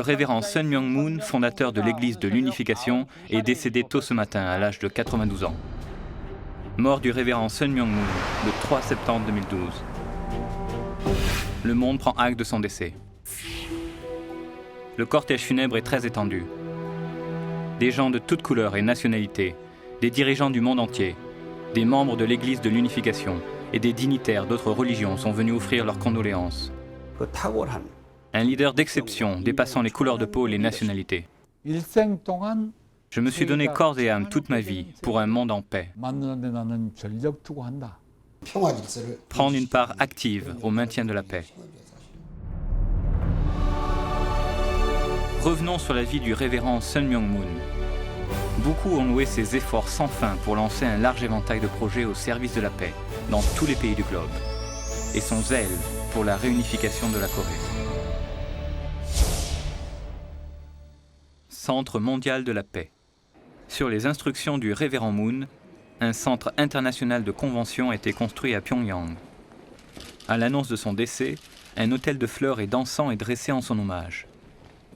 révérend Sun Myung-moon, fondateur de l'Église de l'Unification, est décédé tôt ce matin à l'âge de 92 ans. Mort du révérend Sun Myung-moon le 3 septembre 2012. Le monde prend acte de son décès. Le cortège funèbre est très étendu. Des gens de toutes couleurs et nationalités, des dirigeants du monde entier, des membres de l'Église de l'Unification et des dignitaires d'autres religions sont venus offrir leurs condoléances. Un leader d'exception dépassant les couleurs de peau et les nationalités. Je me suis donné corps et âme toute ma vie pour un monde en paix. Prendre une part active au maintien de la paix. Revenons sur la vie du révérend Sun Myung-moon. Beaucoup ont loué ses efforts sans fin pour lancer un large éventail de projets au service de la paix dans tous les pays du globe et son zèle pour la réunification de la Corée. Centre mondial de la paix. Sur les instructions du révérend Moon, un centre international de convention a été construit à Pyongyang. À l'annonce de son décès, un autel de fleurs et d'encens est dressé en son hommage.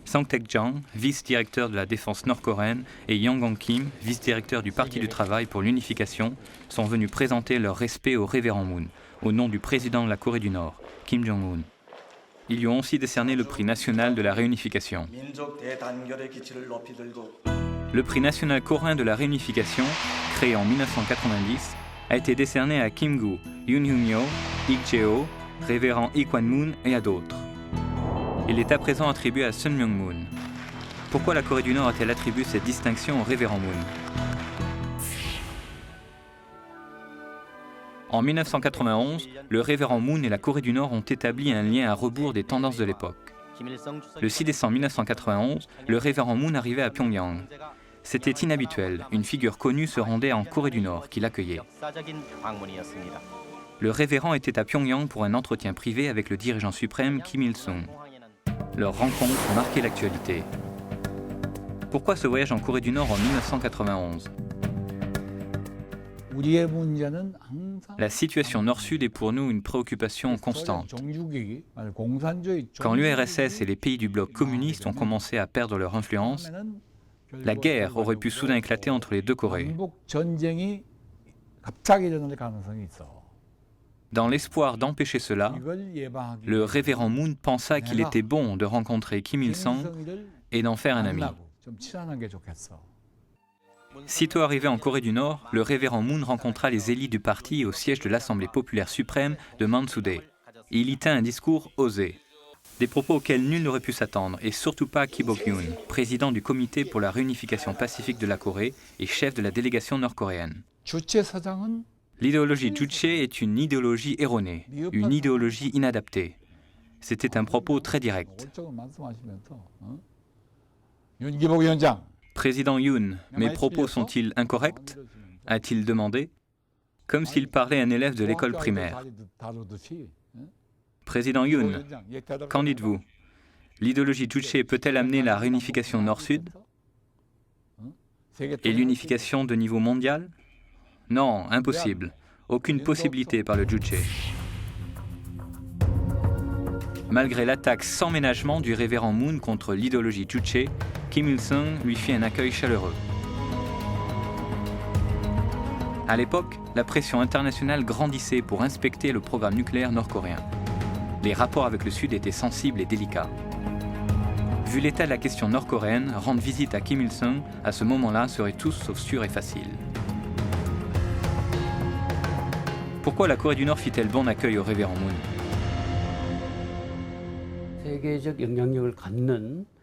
Sang Taek-jang, vice-directeur de la défense nord-coréenne, et Yang Hong-kim, vice-directeur du Parti du travail pour l'unification, sont venus présenter leur respect au révérend Moon, au nom du président de la Corée du Nord, Kim Jong-un. Ils lui ont aussi décerné le prix national de la réunification. Le prix national coréen de la réunification, créé en 1990, a été décerné à Kim Gu, Yoon Hyun-yo, Ik Jae-ho, révérend Lee Kwan-moon et à d'autres. Il est à présent attribué à Sun Myung-moon. Pourquoi la Corée du Nord a-t-elle attribué cette distinction au révérend Moon? En 1991, le révérend Moon et la Corée du Nord ont établi un lien à rebours des tendances de l'époque. Le 6 décembre 1991, le révérend Moon arrivait à Pyongyang. C'était inhabituel, une figure connue se rendait en Corée du Nord qui l'accueillait. Le révérend était à Pyongyang pour un entretien privé avec le dirigeant suprême Kim Il-sung. Leur rencontre marquait l'actualité. Pourquoi ce voyage en Corée du Nord en 1991? La situation nord-sud est pour nous une préoccupation constante. Quand l'URSS et les pays du bloc communiste ont commencé à perdre leur influence, la guerre aurait pu soudain éclater entre les deux Corées. Dans l'espoir d'empêcher cela, le révérend Moon pensa qu'il était bon de rencontrer Kim Il-sung et d'en faire un ami. Sitôt arrivé en Corée du Nord, le révérend Moon rencontra les élites du parti au siège de l'Assemblée populaire suprême de Mansudae. Il y tint un discours osé. Des propos auxquels nul n'aurait pu s'attendre, et surtout pas Kim Bok-yoon, président du comité pour la réunification pacifique de la Corée et chef de la délégation nord-coréenne. L'idéologie Juche est une idéologie erronée, une idéologie inadaptée. C'était un propos très direct. Président Yoon, mes propos sont-ils incorrects? A-t-il demandé, comme s'il parlait à un élève de l'école primaire. Président Yoon, qu'en dites-vous? L'idéologie Juche peut-elle amener la réunification nord-sud? Et l'unification de niveau mondial? Non, impossible. Aucune possibilité par le Juche. Malgré l'attaque sans ménagement du révérend Moon contre l'idéologie Juche, Kim Il-sung lui fit un accueil chaleureux. À l'époque, la pression internationale grandissait pour inspecter le programme nucléaire nord-coréen. Les rapports avec le Sud étaient sensibles et délicats. Vu l'état de la question nord-coréenne, rendre visite à Kim Il-sung à ce moment-là serait tout sauf sûr et facile. Pourquoi la Corée du Nord fit-elle bon accueil au révérend Moon?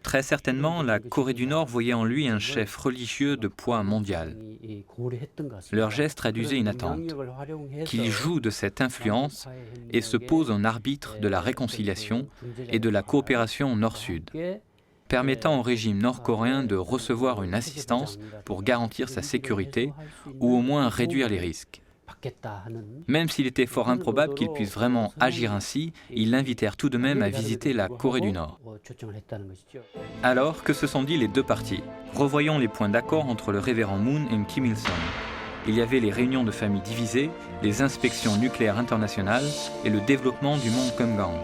Très certainement, la Corée du Nord voyait en lui un chef religieux de poids mondial. Leur geste traduisait une attente, qu'il joue de cette influence et se pose en arbitre de la réconciliation et de la coopération nord-sud, permettant au régime nord-coréen de recevoir une assistance pour garantir sa sécurité ou au moins réduire les risques. Même s'il était fort improbable qu'il puisse vraiment agir ainsi, ils l'invitèrent tout de même à visiter la Corée du Nord. Alors, que se sont dit les deux parties? Revoyons les points d'accord entre le révérend Moon et Kim Il-sung. Il y avait les réunions de familles divisées, les inspections nucléaires internationales et le développement du mont Kumgang.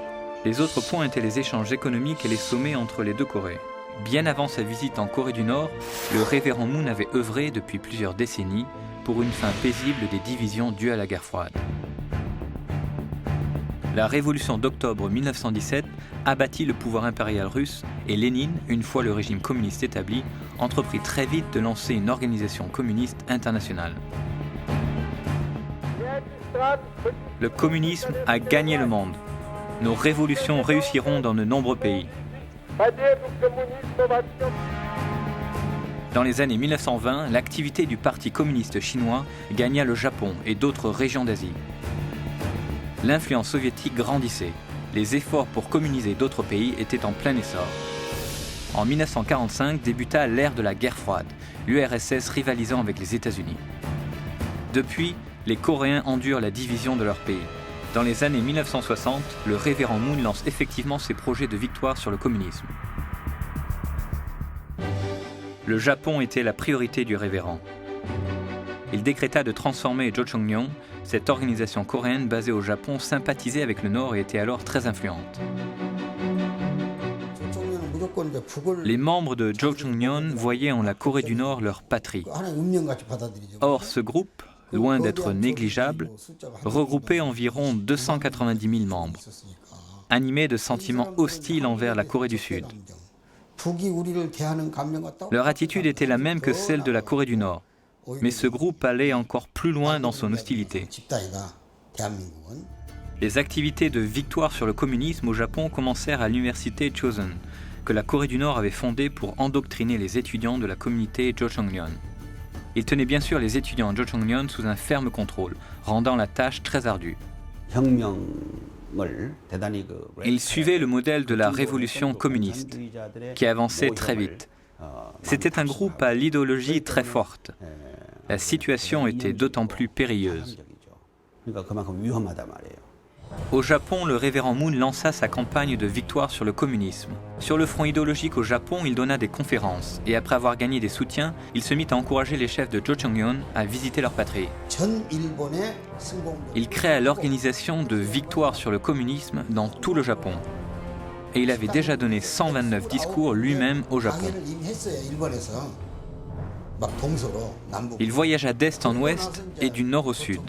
Les autres points étaient les échanges économiques et les sommets entre les deux Corées. Bien avant sa visite en Corée du Nord, le révérend Moon avait œuvré depuis plusieurs décennies pour une fin paisible des divisions dues à la guerre froide. La révolution d'octobre 1917 abattit le pouvoir impérial russe et Lénine, une fois le régime communiste établi, entreprit très vite de lancer une organisation communiste internationale. Le communisme a gagné le monde. Nos révolutions réussiront dans de nombreux pays. Dans les années 1920, l'activité du Parti communiste chinois gagna le Japon et d'autres régions d'Asie. L'influence soviétique grandissait. Les efforts pour communiser d'autres pays étaient en plein essor. En 1945 débuta l'ère de la guerre froide, l'URSS rivalisant avec les États-Unis. Depuis, les Coréens endurent la division de leur pays. Dans les années 1960, le révérend Moon lance effectivement ses projets de victoire sur le communisme. Le Japon était la priorité du révérend. Il décréta de transformer Jocheongnyeon. Cette organisation coréenne basée au Japon sympathisait avec le Nord et était alors très influente. Les membres de Jocheongnyeon voyaient en la Corée du Nord leur patrie. Or, ce groupe, loin d'être négligeable, regroupait environ 290 000 membres, animés de sentiments hostiles envers la Corée du Sud. Leur attitude était la même que celle de la Corée du Nord. Mais ce groupe allait encore plus loin dans son hostilité. Les activités de victoire sur le communisme au Japon commencèrent à l'université Chosun, que la Corée du Nord avait fondée pour endoctriner les étudiants de la communauté Jocheongnyeon. Il tenait bien sûr les étudiants Jocheongnyeon sous un ferme contrôle, rendant la tâche très ardue. Il suivait le modèle de la révolution communiste, qui avançait très vite. C'était un groupe à l'idéologie très forte. La situation était d'autant plus périlleuse. Au Japon, le révérend Moon lança sa campagne de victoire sur le communisme. Sur le front idéologique au Japon, il donna des conférences et après avoir gagné des soutiens, il se mit à encourager les chefs de Jocheongnyeon à visiter leur patrie. Il créa l'organisation de victoire sur le communisme dans tout le Japon. Et il avait déjà donné 129 discours lui-même au Japon. Il voyagea d'est en ouest et du nord au sud,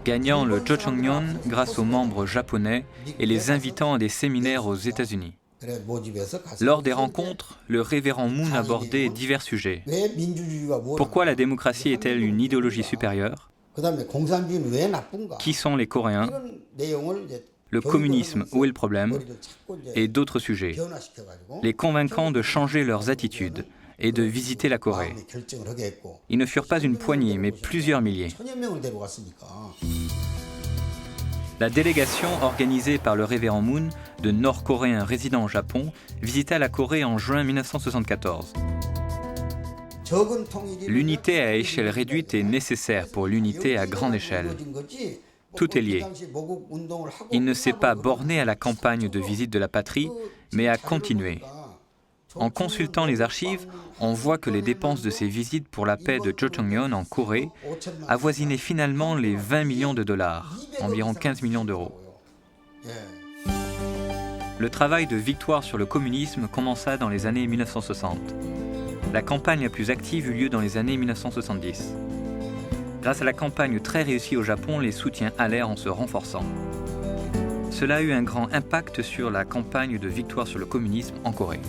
gagnant le Jocheongnyeon grâce aux membres japonais et les invitant à des séminaires aux États-Unis. Lors des rencontres, le révérend Moon abordait divers sujets. Pourquoi la démocratie est-elle une idéologie supérieure? Qui sont les Coréens? Le communisme, où est le problème? Et d'autres sujets, les convainquant de changer leurs attitudes et de visiter la Corée. Ils ne furent pas une poignée, mais plusieurs milliers. La délégation organisée par le révérend Moon, de Nord-Coréens résidant au Japon, visita la Corée en juin 1974. L'unité à échelle réduite est nécessaire pour l'unité à grande échelle. Tout est lié. Il ne s'est pas borné à la campagne de visite de la patrie, mais a continué. En consultant les archives, on voit que les dépenses de ces visites pour la paix de Jocheongnyeon en Corée avoisinaient finalement les 20 millions de dollars, environ 15 millions d'euros. Le travail de victoire sur le communisme commença dans les années 1960. La campagne la plus active eut lieu dans les années 1970. Grâce à la campagne très réussie au Japon, les soutiens allèrent en se renforçant. Cela a eu un grand impact sur la campagne de victoire sur le communisme en Corée.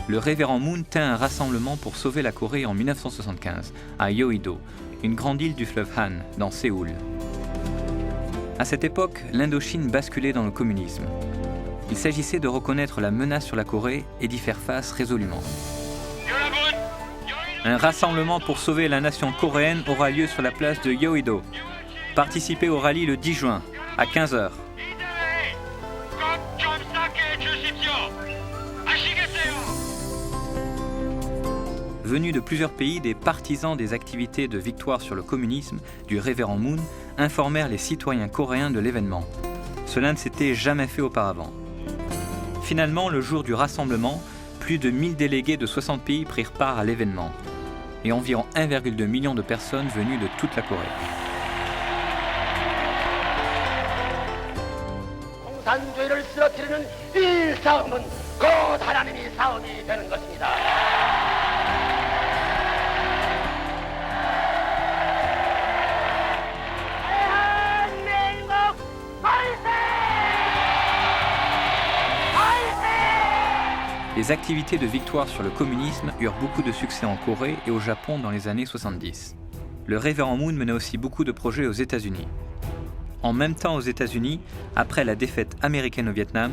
Le révérend Moon tint un rassemblement pour sauver la Corée en 1975, à Yeouido, une grande île du fleuve Han, dans Séoul. À cette époque, l'Indochine basculait dans le communisme. Il s'agissait de reconnaître la menace sur la Corée et d'y faire face résolument. Un rassemblement pour sauver la nation coréenne aura lieu sur la place de Yeouido. Participez au rallye le 10 juin, à 15h. Venus de plusieurs pays, des partisans des activités de victoire sur le communisme du révérend Moon informèrent les citoyens coréens de l'événement. Cela ne s'était jamais fait auparavant. Finalement, le jour du rassemblement, plus de 1000 délégués de 60 pays prirent part à l'événement et environ 1,2 million de personnes venues de toute la Corée. 곧 하나님이 사원이 되는 것입니다. Les activités de victoire sur le communisme eurent beaucoup de succès en Corée et au Japon dans les années 70. Le révérend Moon mena aussi beaucoup de projets aux États-Unis. En même temps aux États-Unis, après la défaite américaine au Vietnam,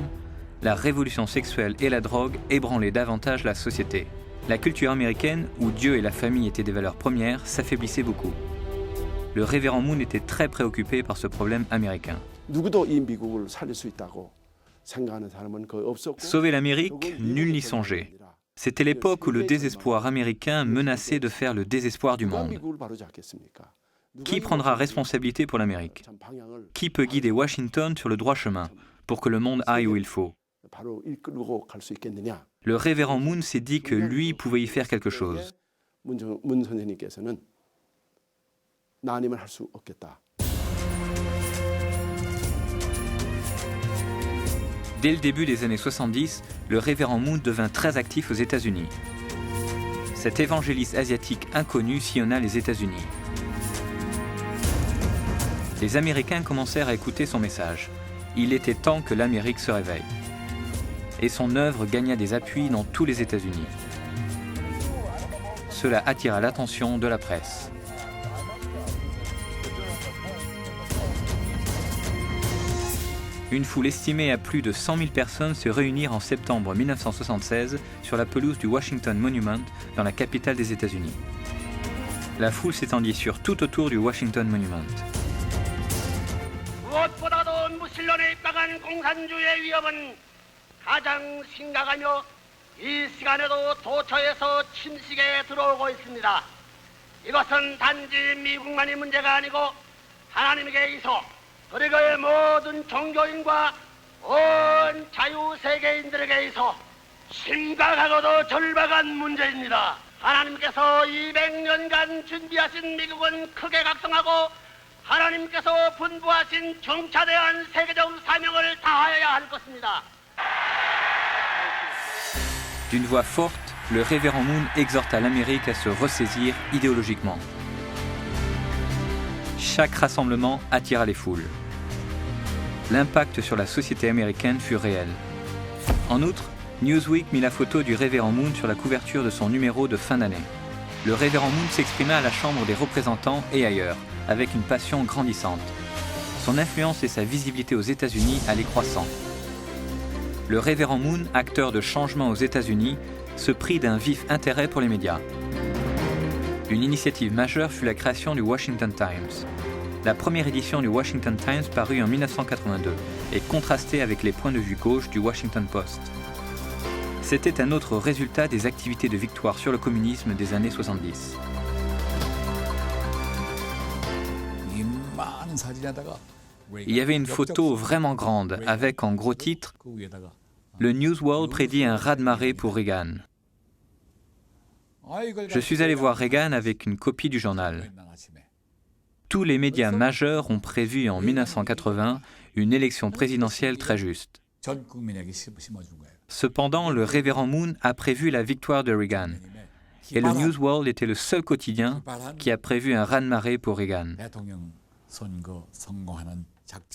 la révolution sexuelle et la drogue ébranlaient davantage la société. La culture américaine, où Dieu et la famille étaient des valeurs premières, s'affaiblissait beaucoup. Le révérend Moon était très préoccupé par ce problème américain. Sauver l'Amérique, nul n'y songeait. C'était l'époque où le désespoir américain menaçait de faire le désespoir du monde. Qui prendra responsabilité pour l'Amérique? Qui peut guider Washington sur le droit chemin pour que le monde aille où il faut? Le révérend Moon s'est dit que lui pouvait y faire quelque chose. Dès le début des années 70, le révérend Moon devint très actif aux États-Unis. Cet évangéliste asiatique inconnu sillonna les États-Unis. Les Américains commencèrent à écouter son message. Il était temps que l'Amérique se réveille. Et son œuvre gagna des appuis dans tous les États-Unis. Cela attira l'attention de la presse. Une foule estimée à plus de 100 000 personnes se réunirent en septembre 1976 sur la pelouse du Washington Monument dans la capitale des États-Unis. La foule s'étendit sur tout autour du Washington Monument. 무엇보다도 무신론에 입각한 공산주의의 위협은 가장 심각하며 이 시간에도 도처에서 침식에 들어오고 있습니다. 이것은 단지 미국만이 문제가 아니고 하나님께 있어 그리고의 모든 종교인과 온 자유세계인들에게 있어 심각하고도 절박한 문제입니다. 하나님께서 200년간 준비하신 미국은 크게 각성하고 하나님께서 분부하신 중차대한 세계적 사명을 다하여야 할 것입니다. D'une voix forte, le révérend Moon exhorta l'Amérique à se ressaisir idéologiquement. Chaque rassemblement attira les foules. L'impact sur la société américaine fut réel. En outre, Newsweek mit la photo du révérend Moon sur la couverture de son numéro de fin d'année. Le révérend Moon s'exprima à la Chambre des représentants et ailleurs, avec une passion grandissante. Son influence et sa visibilité aux États-Unis allaient croissant. Le révérend Moon, acteur de changement aux États-Unis, se prit d'un vif intérêt pour les médias. Une initiative majeure fut la création du Washington Times. La première édition du Washington Times parut en 1982 et contrastait avec les points de vue gauche du Washington Post. C'était un autre résultat des activités de victoire sur le communisme des années 70. Il y avait une photo vraiment grande avec en gros titre « Le News World prédit un raz-de-marée pour Reagan ». Je suis allé voir Reagan avec une copie du journal. Tous les médias majeurs ont prévu en 1980 une élection présidentielle très juste. Cependant, le révérend Moon a prévu la victoire de Reagan. Et le News World était le seul quotidien qui a prévu un raz-de-marée pour Reagan.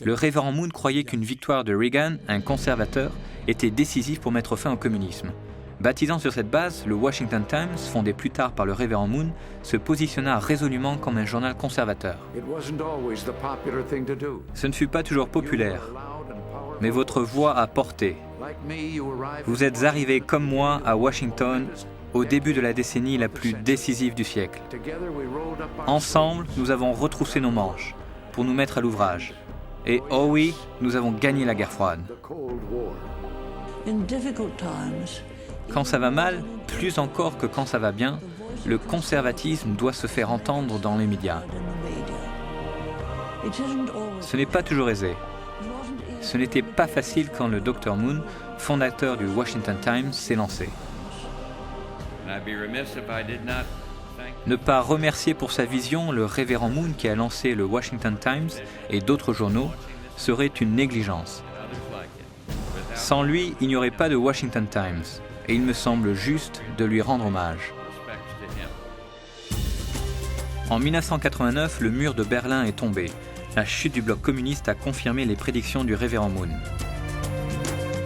Le révérend Moon croyait qu'une victoire de Reagan, un conservateur, était décisive pour mettre fin au communisme. Baptisant sur cette base, le Washington Times, fondé plus tard par le révérend Moon, se positionna résolument comme un journal conservateur. Ce ne fut pas toujours populaire, mais votre voix a porté. Vous êtes arrivés comme moi à Washington au début de la décennie la plus décisive du siècle. Ensemble, nous avons retroussé nos manches pour nous mettre à l'ouvrage. Et oh oui, nous avons gagné la guerre froide. Quand ça va mal, plus encore que quand ça va bien, le conservatisme doit se faire entendre dans les médias. Ce n'est pas toujours aisé. Ce n'était pas facile quand le Dr Moon, fondateur du Washington Times, s'est lancé. Ne pas remercier pour sa vision le révérend Moon qui a lancé le Washington Times et d'autres journaux serait une négligence. Sans lui, il n'y aurait pas de Washington Times, et il me semble juste de lui rendre hommage. En 1989, le mur de Berlin est tombé. La chute du bloc communiste a confirmé les prédictions du révérend Moon.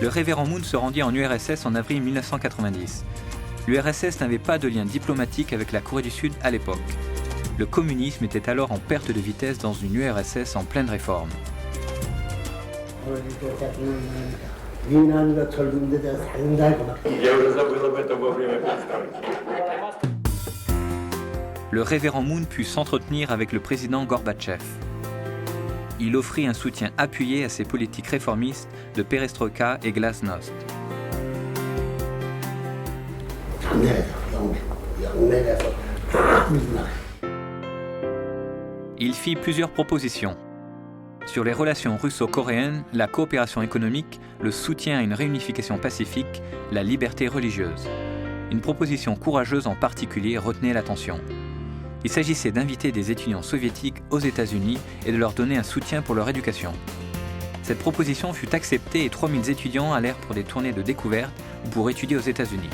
Le révérend Moon se rendit en URSS en avril 1990. L'URSS n'avait pas de lien diplomatique avec la Corée du Sud à l'époque. Le communisme était alors en perte de vitesse dans une URSS en pleine réforme. Le révérend Moon put s'entretenir avec le président Gorbatchev. Il offrit un soutien appuyé à ses politiques réformistes de perestroïka et glasnost. Il fit plusieurs propositions. Sur les relations russo-coréennes, la coopération économique, le soutien à une réunification pacifique, la liberté religieuse. Une proposition courageuse en particulier retenait l'attention. Il s'agissait d'inviter des étudiants soviétiques aux États-Unis et de leur donner un soutien pour leur éducation. Cette proposition fut acceptée et 3000 étudiants allèrent pour des tournées de découverte ou pour étudier aux États-Unis.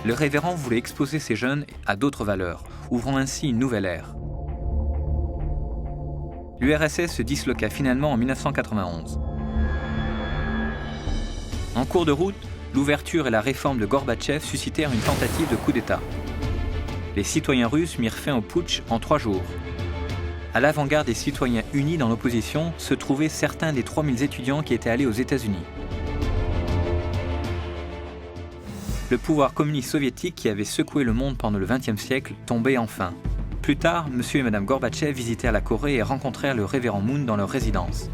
Le révérend voulait exposer ces jeunes à d'autres valeurs, ouvrant ainsi une nouvelle ère. L'URSS se disloqua finalement en 1991. En cours de route, l'ouverture et la réforme de Gorbatchev suscitèrent une tentative de coup d'État. Les citoyens russes mirent fin au putsch en 3 jours. À l'avant-garde des citoyens unis dans l'opposition se trouvaient certains des 3000 étudiants qui étaient allés aux États-Unis. Le pouvoir communiste soviétique qui avait secoué le monde pendant le XXe siècle tombait enfin. Plus tard, M. et Mme Gorbatchev visitèrent la Corée et rencontrèrent le révérend Moon dans leur résidence.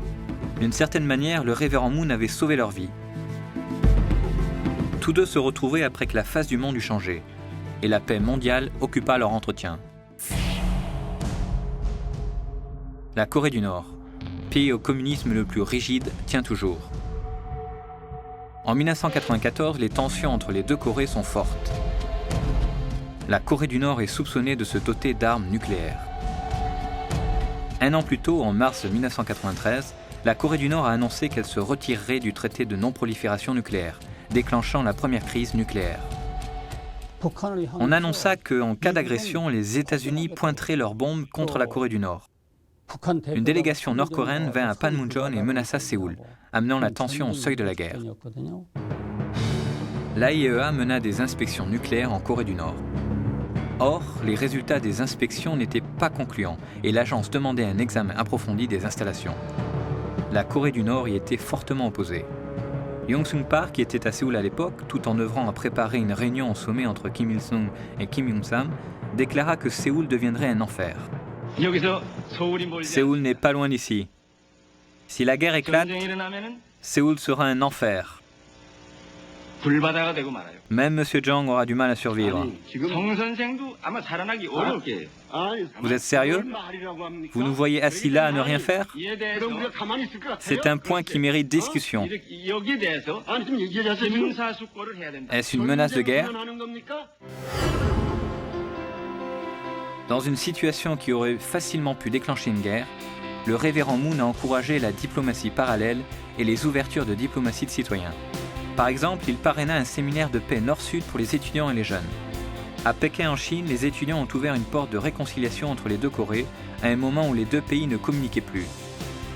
D'une certaine manière, le révérend Moon avait sauvé leur vie. Tous deux se retrouvaient après que la face du monde eut changé, et la paix mondiale occupa leur entretien. La Corée du Nord, pays au communisme le plus rigide, tient toujours. En 1994, les tensions entre les deux Corées sont fortes. La Corée du Nord est soupçonnée de se doter d'armes nucléaires. Un an plus tôt, en mars 1993, la Corée du Nord a annoncé qu'elle se retirerait du traité de non-prolifération nucléaire, déclenchant la première crise nucléaire. On annonça qu'en cas d'agression, les États-Unis pointeraient leurs bombes contre la Corée du Nord. Une délégation nord-coréenne vint à Panmunjom et menaça Séoul, amenant la tension au seuil de la guerre. L'AIEA mena des inspections nucléaires en Corée du Nord. Or, les résultats des inspections n'étaient pas concluants et l'agence demandait un examen approfondi des installations. La Corée du Nord y était fortement opposée. Young-sung Park, qui était à Séoul à l'époque, tout en œuvrant à préparer une réunion au sommet entre Kim Il-sung et Kim Young-sam, déclara que Séoul deviendrait un enfer. Séoul n'est pas loin d'ici. Si la guerre éclate, Séoul sera un enfer. Même M. Jong aura du mal à survivre. Vous êtes sérieux? Vous nous voyez assis là à ne rien faire? C'est un point qui mérite discussion. Est-ce une menace de guerre? Dans une situation qui aurait facilement pu déclencher une guerre, le révérend Moon a encouragé la diplomatie parallèle et les ouvertures de diplomatie de citoyens. Par exemple, il parraina un séminaire de paix Nord-Sud pour les étudiants et les jeunes. À Pékin, en Chine, les étudiants ont ouvert une porte de réconciliation entre les deux Corées à un moment où les deux pays ne communiquaient plus.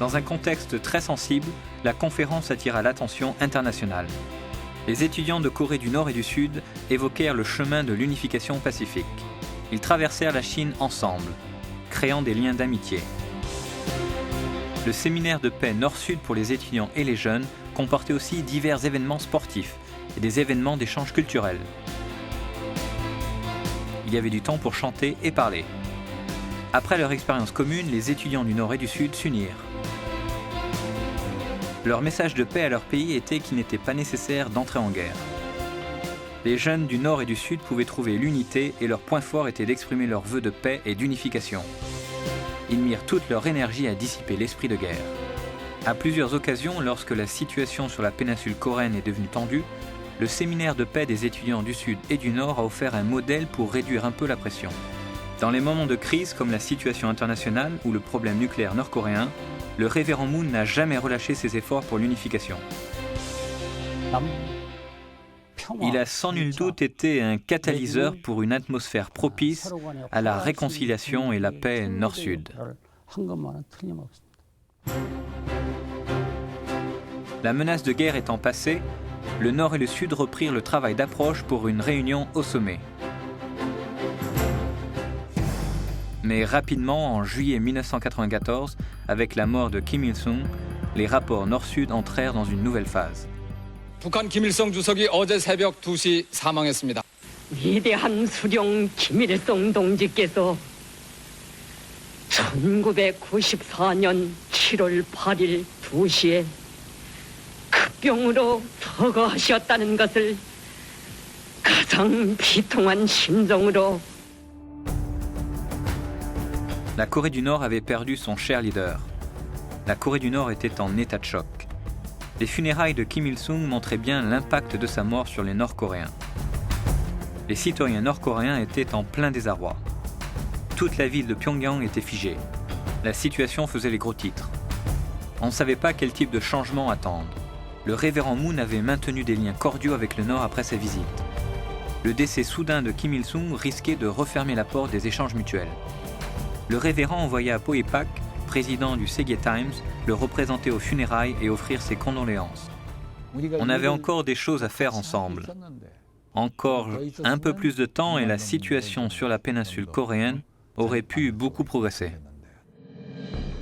Dans un contexte très sensible, la conférence attira l'attention internationale. Les étudiants de Corée du Nord et du Sud évoquèrent le chemin de l'unification pacifique. Ils traversèrent la Chine ensemble, créant des liens d'amitié. Le séminaire de paix Nord-Sud pour les étudiants et les jeunes comportait aussi divers événements sportifs et des événements d'échange culturel. Il y avait du temps pour chanter et parler. Après leur expérience commune, les étudiants du Nord et du Sud s'unirent. Leur message de paix à leur pays était qu'il n'était pas nécessaire d'entrer en guerre. Les jeunes du Nord et du Sud pouvaient trouver l'unité et leur point fort était d'exprimer leurs vœux de paix et d'unification. Ils mirent toute leur énergie à dissiper l'esprit de guerre. À plusieurs occasions, lorsque la situation sur la péninsule coréenne est devenue tendue, le séminaire de paix des étudiants du Sud et du Nord a offert un modèle pour réduire un peu la pression. Dans les moments de crise comme la situation internationale ou le problème nucléaire nord-coréen, le révérend Moon n'a jamais relâché ses efforts pour l'unification. Il a sans nul doute été un catalyseur pour une atmosphère propice à la réconciliation et la paix nord-sud. La menace de guerre étant passée, le Nord et le Sud reprirent le travail d'approche pour une réunion au sommet. Mais rapidement, en juillet 1994, avec la mort de Kim Il-sung, les rapports Nord-Sud entrèrent dans une nouvelle phase. 북한 김일성 주석이 어제 새벽 2시 사망했습니다. 위대한 수령 김일성 동지께서 1994년 7월 8일 2시에 급병으로 서거하셨다는 것을 가장 비통한 심정으로. La Corée du Nord avait perdu son cher leader. La Corée du Nord était en état de choc. Les funérailles de Kim Il-sung montraient bien l'impact de sa mort sur les Nord-Coréens. Les citoyens nord-coréens étaient en plein désarroi. Toute la ville de Pyongyang était figée. La situation faisait les gros titres. On ne savait pas quel type de changement attendre. Le révérend Moon avait maintenu des liens cordiaux avec le Nord après sa visite. Le décès soudain de Kim Il-sung risquait de refermer la porte des échanges mutuels. Le révérend envoya Po Hee-pak, président du Segye Times, le représenter aux funérailles et offrir ses condoléances. On avait encore des choses à faire ensemble. Encore un peu plus de temps et la situation sur la péninsule coréenne aurait pu beaucoup progresser.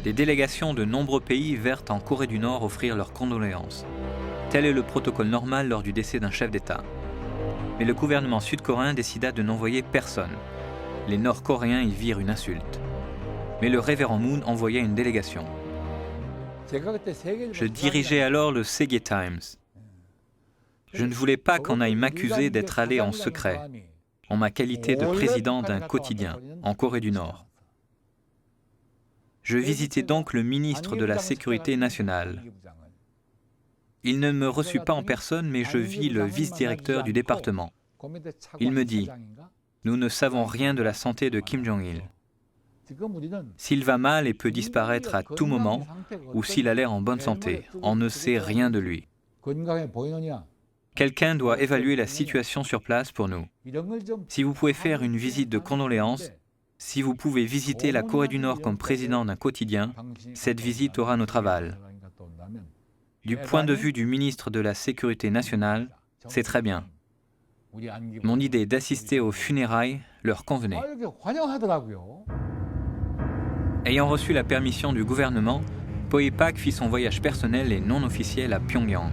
Des délégations de nombreux pays vinrent en Corée du Nord offrir leurs condoléances. Tel est le protocole normal lors du décès d'un chef d'État. Mais le gouvernement sud-coréen décida de n'envoyer personne. Les Nord-Coréens y virent une insulte. Mais le révérend Moon envoya une délégation. Je dirigeais alors le Segye Times. Je ne voulais pas qu'on aille m'accuser d'être allé en secret, en ma qualité de président d'un quotidien, en Corée du Nord. Je visitais donc le ministre de la Sécurité nationale. Il ne me reçut pas en personne, mais je vis le vice-directeur du département. Il me dit « Nous ne savons rien de la santé de Kim Jong-il. S'il va mal et peut disparaître à tout moment, ou s'il a l'air en bonne santé, on ne sait rien de lui. Quelqu'un doit évaluer la situation sur place pour nous. Si vous pouvez faire une visite de condoléances, si vous pouvez visiter la Corée du Nord comme président d'un quotidien, cette visite aura notre aval. Du point de vue du ministre de la Sécurité nationale, c'est très bien. Mon idée d'assister aux funérailles leur convenait. » Ayant reçu la permission du gouvernement, Po Hee-pak fit son voyage personnel et non officiel à Pyongyang.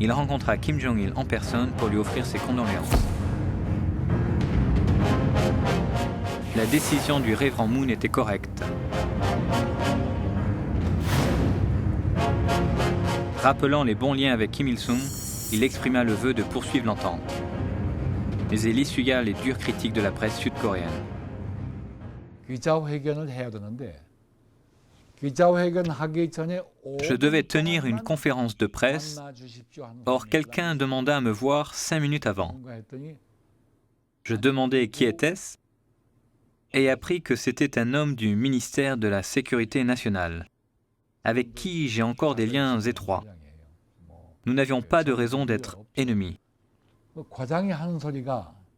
Il rencontra Kim Jong-il en personne pour lui offrir ses condoléances. La décision du révérend Moon était correcte. Rappelant les bons liens avec Kim Il-sung, il exprima le vœu de poursuivre l'entente. Mais il essuya les dures critiques de la presse sud-coréenne. Je devais tenir une conférence de presse, or quelqu'un demanda à me voir 5 minutes avant. Je demandai qui était-ce et appris que c'était un homme du ministère de la Sécurité nationale, avec qui j'ai encore des liens étroits. Nous n'avions pas de raison d'être ennemis.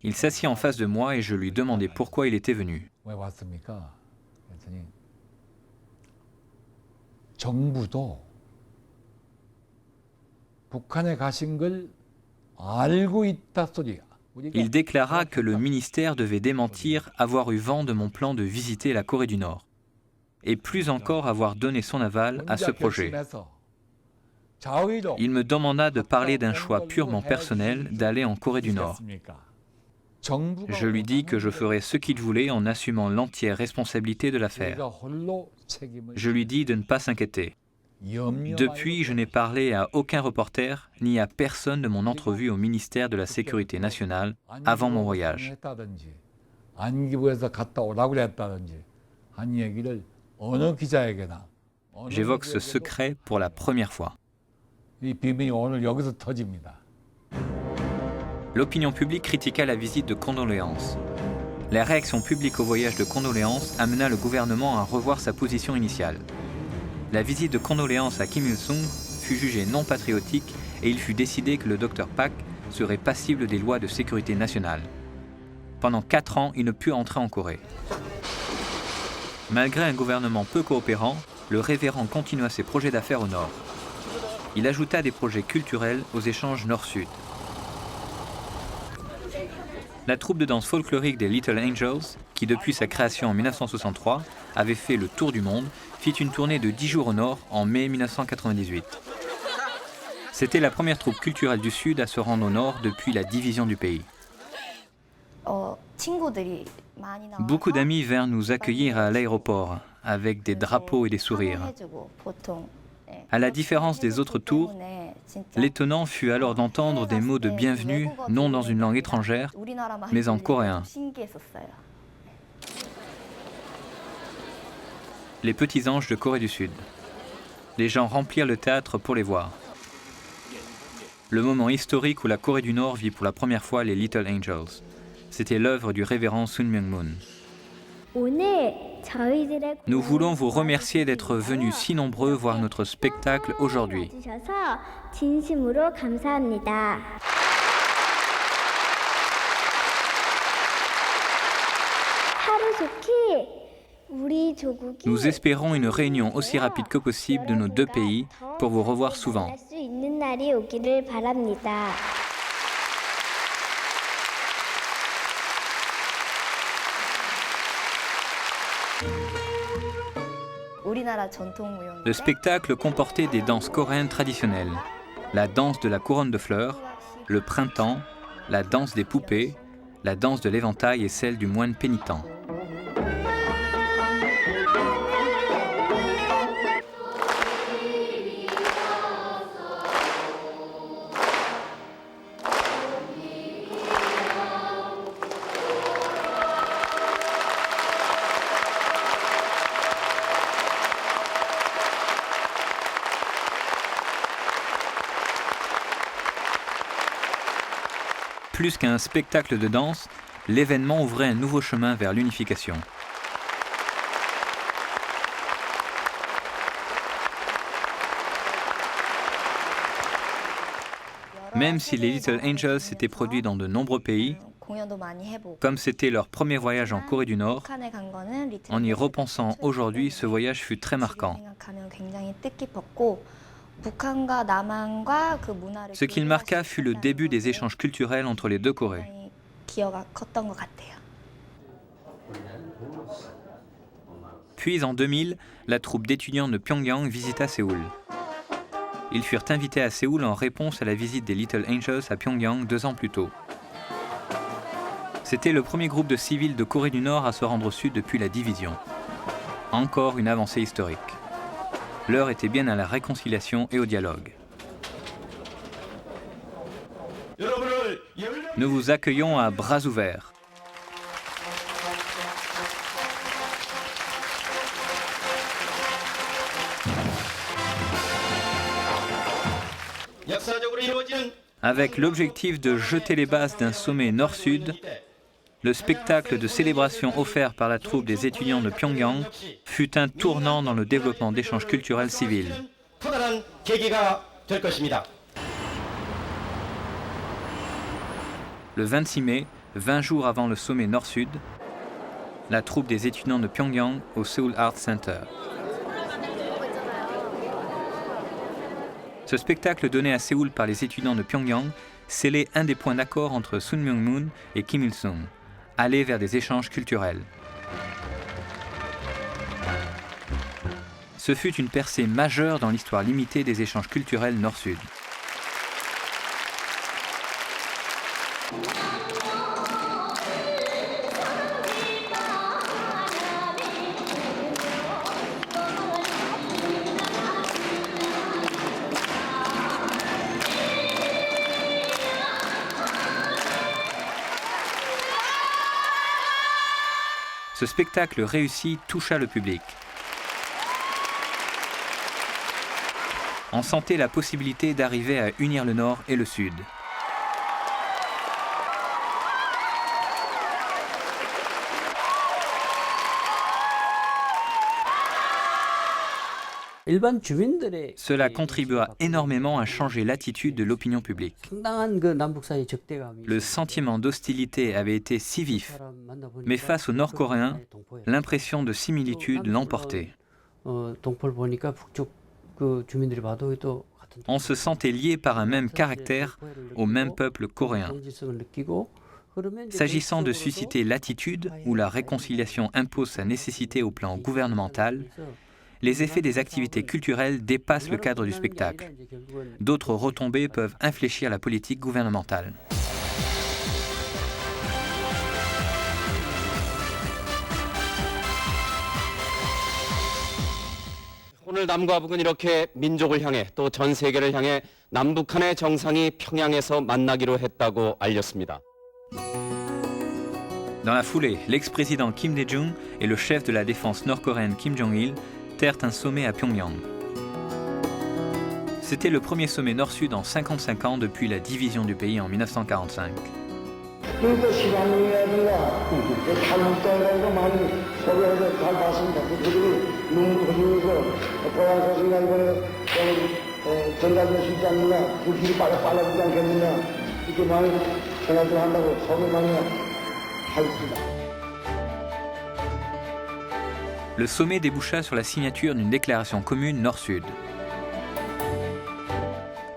Il s'assit en face de moi et je lui demandai pourquoi il était venu. Il déclara que le ministère devait démentir avoir eu vent de mon plan de visiter la Corée du Nord, et plus encore avoir donné son aval à ce projet. Il me demanda de parler d'un choix purement personnel d'aller en Corée du Nord. Je lui dis que je ferais ce qu'il voulait en assumant l'entière responsabilité de l'affaire. Je lui dis de ne pas s'inquiéter. Depuis, je n'ai parlé à aucun reporter ni à personne de mon entrevue au ministère de la Sécurité nationale avant mon voyage. J'évoque ce secret pour la première fois. L'opinion publique critiqua la visite de condoléances. La réaction publique au voyage de condoléances amena le gouvernement à revoir sa position initiale. La visite de condoléances à Kim Il-sung fut jugé non patriotique et il fut décidé que le Dr Pak serait passible des lois de sécurité nationale. Pendant 4 ans, il ne put entrer en Corée. Malgré un gouvernement peu coopérant, le révérend continua ses projets d'affaires au nord. Il ajouta des projets culturels aux échanges nord-sud. La troupe de danse folklorique des Little Angels, qui depuis sa création en 1963 avait fait le tour du monde, fit une tournée de 10 jours au nord en mai 1998. C'était la première troupe culturelle du Sud à se rendre au nord depuis la division du pays. Beaucoup d'amis vinrent nous accueillir à l'aéroport avec des drapeaux et des sourires. À la différence des autres tours, l'étonnant fut alors d'entendre des mots de bienvenue, non dans une langue étrangère, mais en coréen. Les petits anges de Corée du Sud. Les gens remplirent le théâtre pour les voir. Le moment historique où la Corée du Nord vit pour la première fois les Little Angels. C'était l'œuvre du révérend Sun Myung-moon. Nous voulons vous remercier d'être venus si nombreux voir notre spectacle aujourd'hui. Nous espérons une réunion aussi rapide que possible de nos deux pays pour vous revoir souvent. Le spectacle comportait des danses coréennes traditionnelles, la danse de la couronne de fleurs, le printemps, la danse des poupées, la danse de l'éventail et celle du moine pénitent. Plus qu'un spectacle de danse, l'événement ouvrait un nouveau chemin vers l'unification. Même si les Little Angels s'étaient produits dans de nombreux pays, comme c'était leur premier voyage en Corée du Nord, en y repensant aujourd'hui, ce voyage fut très marquant. Ce qu'il marqua fut le début des échanges culturels entre les deux Corées. Puis en 2000, la troupe d'étudiants de Pyongyang visita Séoul. Ils furent invités à Séoul en réponse à la visite des Little Angels à Pyongyang 2 ans plus tôt. C'était le premier groupe de civils de Corée du Nord à se rendre au sud depuis la division. Encore une avancée historique. L'heure était bien à la réconciliation et au dialogue. Nous vous accueillons à bras ouverts. Avec l'objectif de jeter les bases d'un sommet nord-sud, le spectacle de célébration offert par la troupe des étudiants de Pyongyang fut un tournant dans le développement d'échanges culturels civils. Le 26 mai, 20 jours avant le sommet nord-sud, la troupe des étudiants de Pyongyang au Seoul Art Center. Ce spectacle donné à Séoul par les étudiants de Pyongyang scellait un des points d'accord entre Sun Myung-moon et Kim Il-sung, aller vers des échanges culturels. Ce fut une percée majeure dans l'histoire limitée des échanges culturels nord-sud. Ce spectacle réussi toucha le public. On sentait la possibilité d'arriver à unir le Nord et le Sud. Cela contribua énormément à changer l'attitude de l'opinion publique. Le sentiment d'hostilité avait été si vif, mais face aux Nord-Coréens, l'impression de similitude l'emportait. On se sentait lié par un même caractère au même peuple coréen. S'agissant de susciter l'attitude où la réconciliation impose sa nécessité au plan gouvernemental, les effets des activités culturelles dépassent le cadre du spectacle. D'autres retombées peuvent infléchir la politique gouvernementale. 오늘 남과 북은 이렇게 민족을 향해 또 전 세계를 향해 남북한의 정상이 평양에서 만나기로 했다고 알렸습니다. Dans la foulée, l'ex-président Kim Dae-jung et le chef de la défense nord-coréenne Kim Jong-il terrent un sommet à Pyongyang. C'était le premier sommet nord-sud en 55 ans depuis la division du pays en 1945. Le sommet déboucha sur la signature d'une déclaration commune Nord-Sud.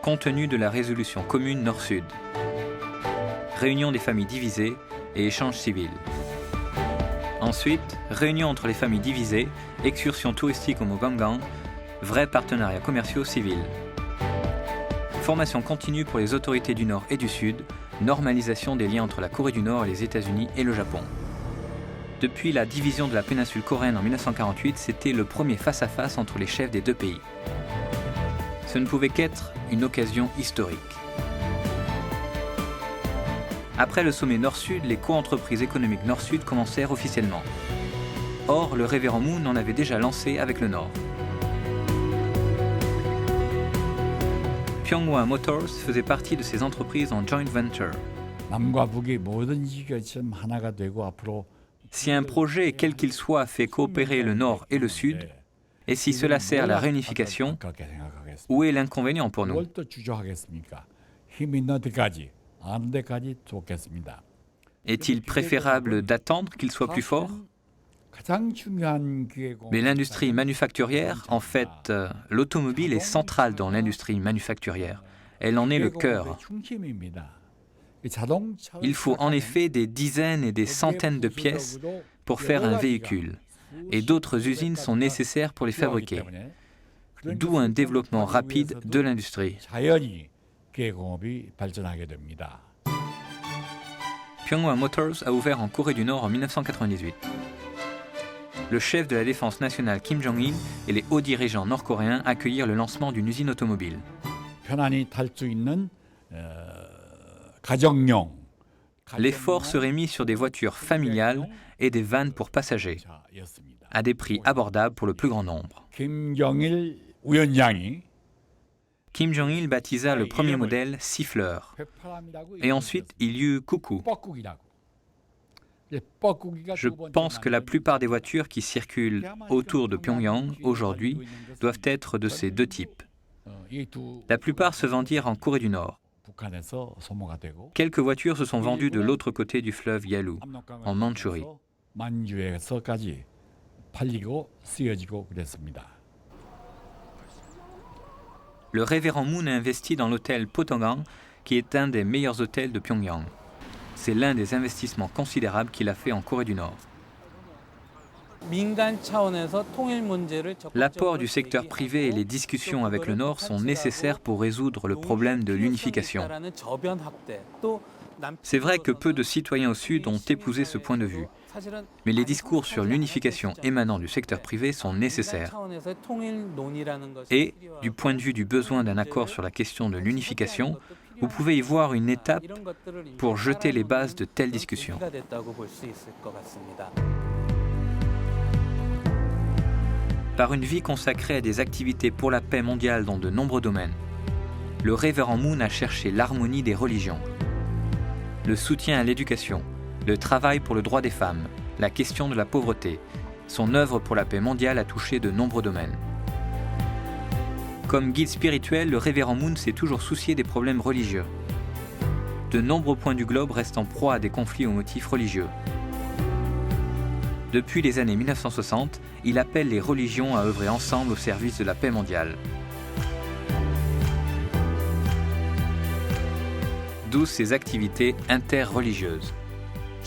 Contenu de la résolution commune Nord-Sud. Réunion des familles divisées et échanges civils. Ensuite, réunion entre les familles divisées, excursion touristique au Mogamgang, vrais partenariats commerciaux civils. Formation continue pour les autorités du Nord et du Sud, normalisation des liens entre la Corée du Nord et les États-Unis et le Japon. Depuis la division de la péninsule coréenne en 1948, c'était le premier face-à-face entre les chefs des deux pays. Ce ne pouvait qu'être une occasion historique. Après le sommet Nord-Sud, les co-entreprises économiques Nord-Sud commencèrent officiellement. Or, le révérend Moon en avait déjà lancé avec le Nord. Pyeonghwa Motors faisait partie de ces entreprises en joint venture. Si un projet, quel qu'il soit, fait coopérer le Nord et le Sud, et si cela sert à la réunification, où est l'inconvénient pour nous ? Est-il préférable d'attendre qu'il soit plus fort ? Mais l'industrie manufacturière, en fait, l'automobile est centrale dans l'industrie manufacturière. Elle en est le cœur. Il faut en effet des dizaines et des centaines de pièces pour faire un véhicule. Et d'autres usines sont nécessaires pour les fabriquer. D'où un développement rapide de l'industrie. Pyeonghwa Motors a ouvert en Corée du Nord en 1998. Le chef de la défense nationale Kim Jong-il et les hauts dirigeants nord-coréens accueillirent le lancement d'une usine automobile. L'effort serait mis sur des voitures familiales et des vannes pour passagers, à des prix abordables pour le plus grand nombre. Kim Jong-il baptisa le premier modèle Siffleur, et ensuite il y eut Coucou. Je pense que la plupart des voitures qui circulent autour de Pyongyang aujourd'hui doivent être de ces deux types. La plupart se vendirent en Corée du Nord. Quelques voitures se sont vendues de l'autre côté du fleuve Yalu, en Mandchourie. Le révérend Moon a investi dans l'hôtel Potongang, qui est un des meilleurs hôtels de Pyongyang. C'est l'un des investissements considérables qu'il a fait en Corée du Nord. L'apport du secteur privé et les discussions avec le Nord sont nécessaires pour résoudre le problème de l'unification. C'est vrai que peu de citoyens au Sud ont épousé ce point de vue, mais les discours sur l'unification émanant du secteur privé sont nécessaires. Et, du point de vue du besoin d'un accord sur la question de l'unification, vous pouvez y voir une étape pour jeter les bases de telles discussions. Par une vie consacrée à des activités pour la paix mondiale dans de nombreux domaines, le révérend Moon a cherché l'harmonie des religions, le soutien à l'éducation, le travail pour le droit des femmes, la question de la pauvreté. Son œuvre pour la paix mondiale a touché de nombreux domaines. Comme guide spirituel, le révérend Moon s'est toujours soucié des problèmes religieux. De nombreux points du globe restent en proie à des conflits aux motifs religieux. Depuis les années 1960, il appelle les religions à œuvrer ensemble au service de la paix mondiale. D'où ses activités interreligieuses.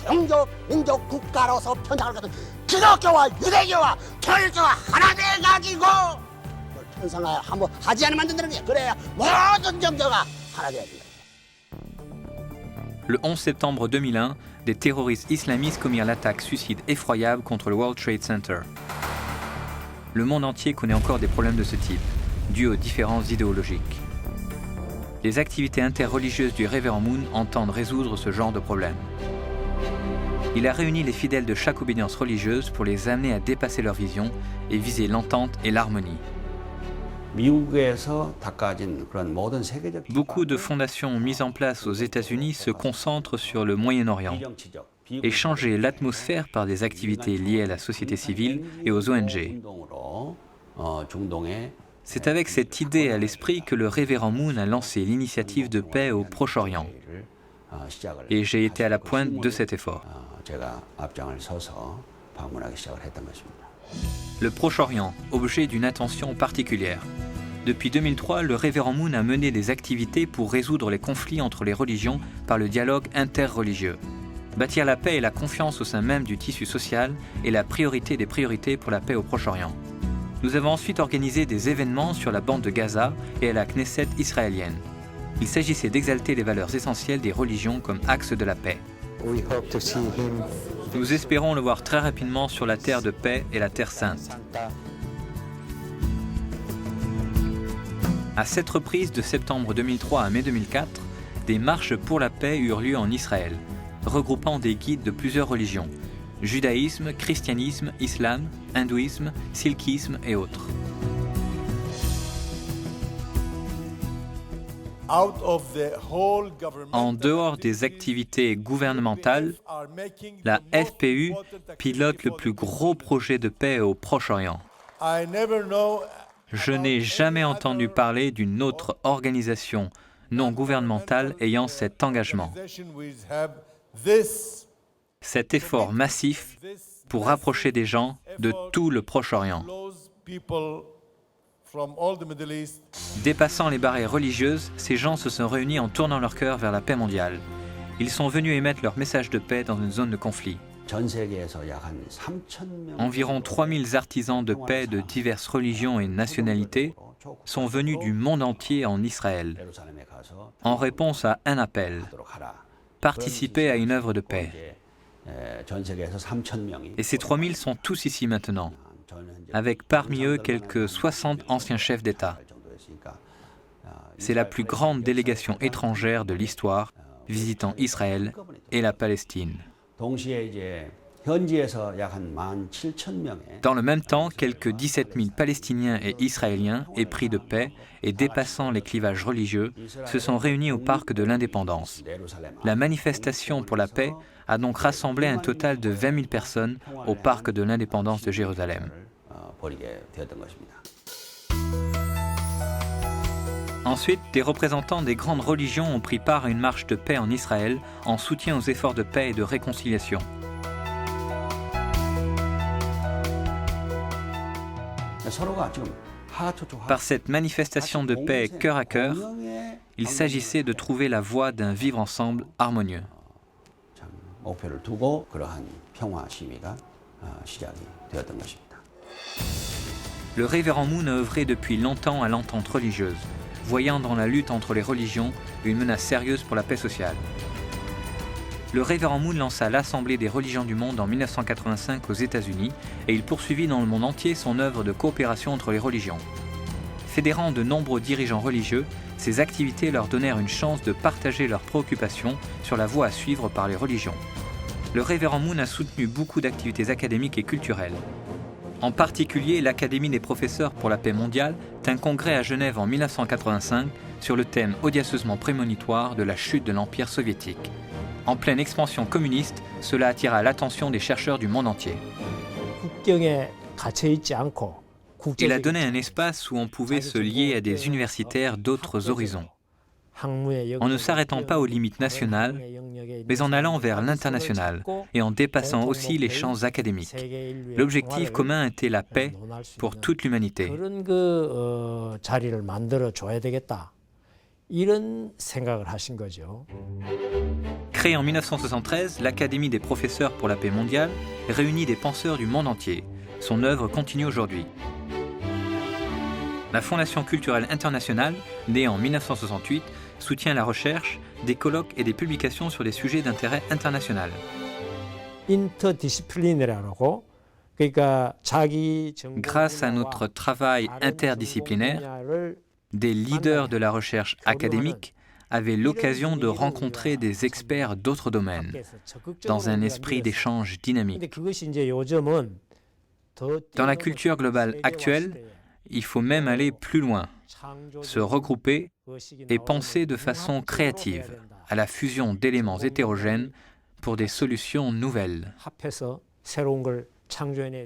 종교, 민족, 국가로서 편향을 갖은 기독교와 유대교와 천일교가 하나 돼가지고 천상을 한번 하지 않으면 안 된다는 게 그래야 모든 종교가 하나 돼야 된다. Le 11 septembre 2001, des terroristes islamistes commirent l'attaque suicide effroyable contre le World Trade Center. Le monde entier connaît encore des problèmes de ce type, dus aux différences idéologiques. Les activités interreligieuses du révérend Moon entendent résoudre ce genre de problème. Il a réuni les fidèles de chaque obédience religieuse pour les amener à dépasser leur vision et viser l'entente et l'harmonie. Beaucoup de fondations mises en place aux États-Unis se concentrent sur le Moyen-Orient et changer l'atmosphère par des activités liées à la société civile et aux ONG. C'est avec cette idée à l'esprit que le révérend Moon a lancé l'initiative de paix au Proche-Orient. Et j'ai été à la pointe de cet effort. Le Proche-Orient, objet d'une attention particulière. Depuis 2003, le révérend Moon a mené des activités pour résoudre les conflits entre les religions par le dialogue interreligieux. Bâtir la paix et la confiance au sein même du tissu social est la priorité des priorités pour la paix au Proche-Orient. Nous avons ensuite organisé des événements sur la bande de Gaza et à la Knesset israélienne. Il s'agissait d'exalter les valeurs essentielles des religions comme axe de la paix. Nous espérons le voir très rapidement sur la terre de paix et la terre sainte. À cette reprise de septembre 2003 à mai 2004, des marches pour la paix eurent lieu en Israël, regroupant des guides de plusieurs religions, judaïsme, christianisme, islam, hindouisme, sikhisme et autres. En dehors des activités gouvernementales, la FPU pilote le plus gros projet de paix au Proche-Orient. Je n'ai jamais entendu parler d'une autre organisation non gouvernementale ayant cet engagement. Cet effort massif pour rapprocher des gens de tout le Proche-Orient. Dépassant les barrières religieuses, ces gens se sont réunis en tournant leur cœur vers la paix mondiale. Ils sont venus émettre leur message de paix dans une zone de conflit. Environ 3000 artisans de paix de diverses religions et nationalités sont venus du monde entier en Israël, en réponse à un appel, participer à une œuvre de paix. Et ces 3000 sont tous ici maintenant, avec parmi eux quelques 60 anciens chefs d'État. C'est la plus grande délégation étrangère de l'histoire visitant Israël et la Palestine. Dans le même temps, quelques 17 000 Palestiniens et Israéliens, épris de paix et dépassant les clivages religieux, se sont réunis au parc de l'Indépendance. La manifestation pour la paix a donc rassemblé un total de 20 000 personnes au parc de l'Indépendance de Jérusalem. Ensuite, des représentants des grandes religions ont pris part à une marche de paix en Israël en soutien aux efforts de paix et de réconciliation. Par cette manifestation de paix cœur à cœur, il s'agissait de trouver la voie d'un vivre ensemble harmonieux. Le révérend Moon a œuvré depuis longtemps à l'entente religieuse, voyant dans la lutte entre les religions une menace sérieuse pour la paix sociale. Le révérend Moon lança l'Assemblée des religions du monde en 1985 aux États-Unis et il poursuivit dans le monde entier son œuvre de coopération entre les religions. Fédérant de nombreux dirigeants religieux, ces activités leur donnèrent une chance de partager leurs préoccupations sur la voie à suivre par les religions. Le révérend Moon a soutenu beaucoup d'activités académiques et culturelles. En particulier, l'Académie des professeurs pour la paix mondiale tint congrès à Genève en 1985 sur le thème audacieusement prémonitoire de la chute de l'Empire soviétique. En pleine expansion communiste, cela attira l'attention des chercheurs du monde entier. Il a donné un espace où on pouvait se lier à des universitaires d'autres horizons, en ne s'arrêtant pas aux limites nationales, mais en allant vers l'international et en dépassant aussi les champs académiques. L'objectif commun était la paix pour toute l'humanité. Créée en 1973, l'Académie des professeurs pour la paix mondiale réunit des penseurs du monde entier. Son œuvre continue aujourd'hui. La Fondation culturelle internationale, née en 1968, soutient la recherche, des colloques et des publications sur des sujets d'intérêt international. Grâce à notre travail interdisciplinaire, des leaders de la recherche académique avaient l'occasion de rencontrer des experts d'autres domaines, dans un esprit d'échange dynamique. Dans la culture globale actuelle, il faut même aller plus loin, se regrouper et penser de façon créative à la fusion d'éléments hétérogènes pour des solutions nouvelles.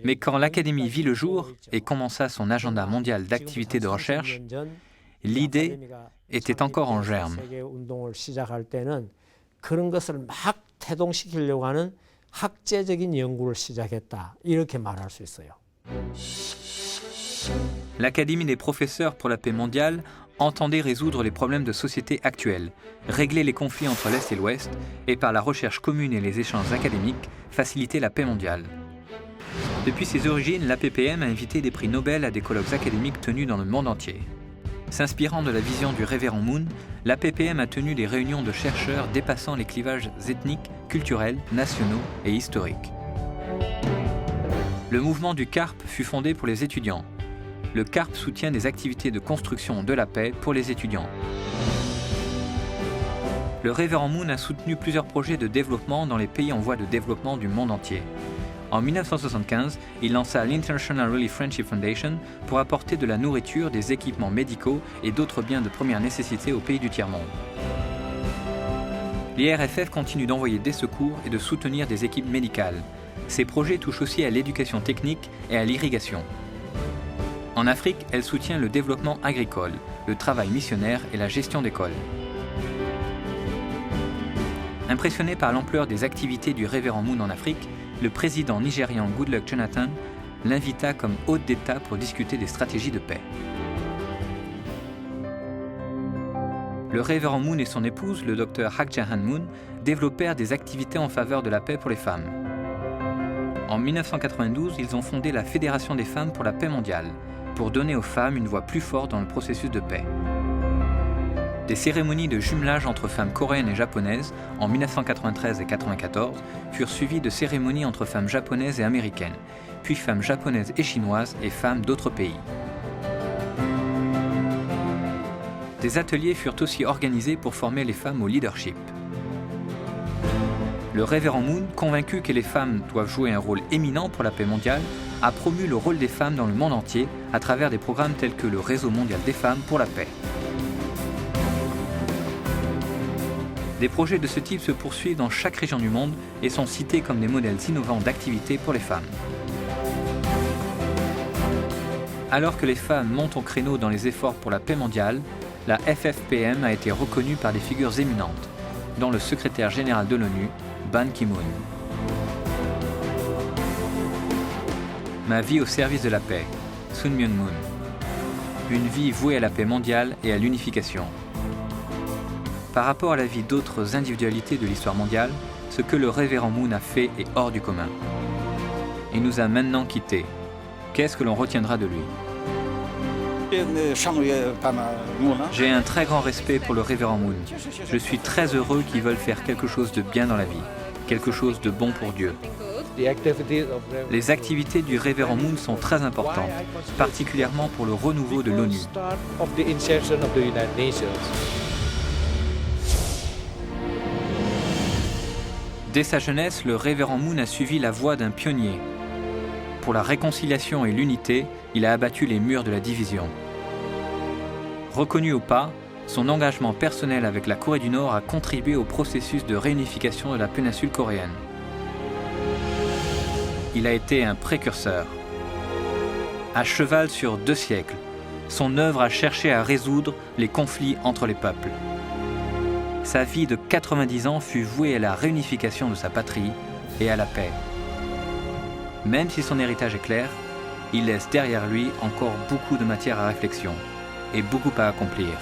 Mais quand l'Académie vit le jour et commença son agenda mondial d'activités de recherche, l'idée était encore en germe. L'Académie des professeurs pour la paix mondiale entendait résoudre les problèmes de société actuels, régler les conflits entre l'Est et l'Ouest, et par la recherche commune et les échanges académiques, faciliter la paix mondiale. Depuis ses origines, l'APPM a invité des prix Nobel à des colloques académiques tenus dans le monde entier. S'inspirant de la vision du révérend Moon, l'APPM a tenu des réunions de chercheurs dépassant les clivages ethniques, culturels, nationaux et historiques. Le mouvement du CARP fut fondé pour les étudiants. Le CARP soutient des activités de construction de la paix pour les étudiants. Le révérend Moon a soutenu plusieurs projets de développement dans les pays en voie de développement du monde entier. En 1975, il lança l'International Relief Friendship Foundation pour apporter de la nourriture, des équipements médicaux et d'autres biens de première nécessité aux pays du tiers-monde. L'IRFF continue d'envoyer des secours et de soutenir des équipes médicales. Ces projets touchent aussi à l'éducation technique et à l'irrigation. En Afrique, elle soutient le développement agricole, le travail missionnaire et la gestion d'écoles. Impressionné par l'ampleur des activités du révérend Moon en Afrique, le président nigérian Goodluck Jonathan l'invita comme hôte d'État pour discuter des stratégies de paix. Le révérend Moon et son épouse, le docteur Hak Ja Han Moon, développèrent des activités en faveur de la paix pour les femmes. En 1992, ils ont fondé la Fédération des femmes pour la paix mondiale, pour donner aux femmes une voix plus forte dans le processus de paix. Des cérémonies de jumelage entre femmes coréennes et japonaises en 1993 et 1994 furent suivies de cérémonies entre femmes japonaises et américaines, puis femmes japonaises et chinoises et femmes d'autres pays. Des ateliers furent aussi organisés pour former les femmes au leadership. Le révérend Moon, convaincu que les femmes doivent jouer un rôle éminent pour la paix mondiale, a promu le rôle des femmes dans le monde entier à travers des programmes tels que le Réseau mondial des femmes pour la paix. Des projets de ce type se poursuivent dans chaque région du monde et sont cités comme des modèles innovants d'activités pour les femmes. Alors que les femmes montent au créneau dans les efforts pour la paix mondiale, la FFPM a été reconnue par des figures éminentes, dont le secrétaire général de l'ONU, Ban Ki-moon. Ma vie au service de la paix, Sun Myung Moon. Une vie vouée à la paix mondiale et à l'unification. Par rapport à la vie d'autres individualités de l'histoire mondiale, ce que le révérend Moon a fait est hors du commun. Il nous a maintenant quittés. Qu'est-ce que l'on retiendra de lui ? J'ai un très grand respect pour le révérend Moon. Je suis très heureux qu'il veuille faire quelque chose de bien dans la vie, quelque chose de bon pour Dieu. Les activités du révérend Moon sont très importantes, particulièrement pour le renouveau de l'ONU. Dès sa jeunesse, le révérend Moon a suivi la voie d'un pionnier. Pour la réconciliation et l'unité, il a abattu les murs de la division. Reconnu ou pas, son engagement personnel avec la Corée du Nord a contribué au processus de réunification de la péninsule coréenne. Il a été un précurseur. À cheval sur 2 siècles, son œuvre a cherché à résoudre les conflits entre les peuples. Sa vie de 90 ans fut vouée à la réunification de sa patrie et à la paix. Même si son héritage est clair, il laisse derrière lui encore beaucoup de matière à réflexion et beaucoup à accomplir.